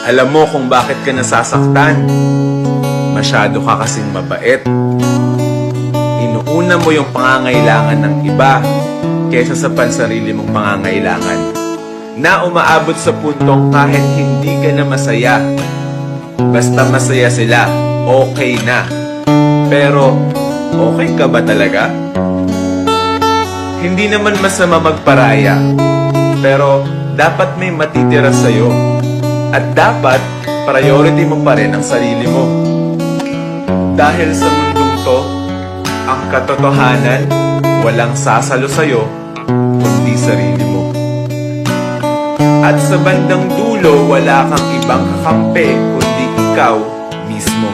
Alam mo kung bakit ka nasasaktan. Masyado ka kasing mabait. Inuuna mo yung pangangailangan ng iba kaysa sa pansarili mong pangangailangan. Na umaabot sa puntong kahit hindi ka na masaya, basta masaya sila, okay na. Pero, okay ka ba talaga? Hindi naman masama magparaya, pero dapat may matitira sa'yo. At dapat, priority mo pa rin ang sarili mo. Dahil sa mundong to, ang katotohanan, walang sasalo sa'yo, kundi sarili mo. At sa bandang dulo, wala kang ibang kakampi, kundi ikaw mismo.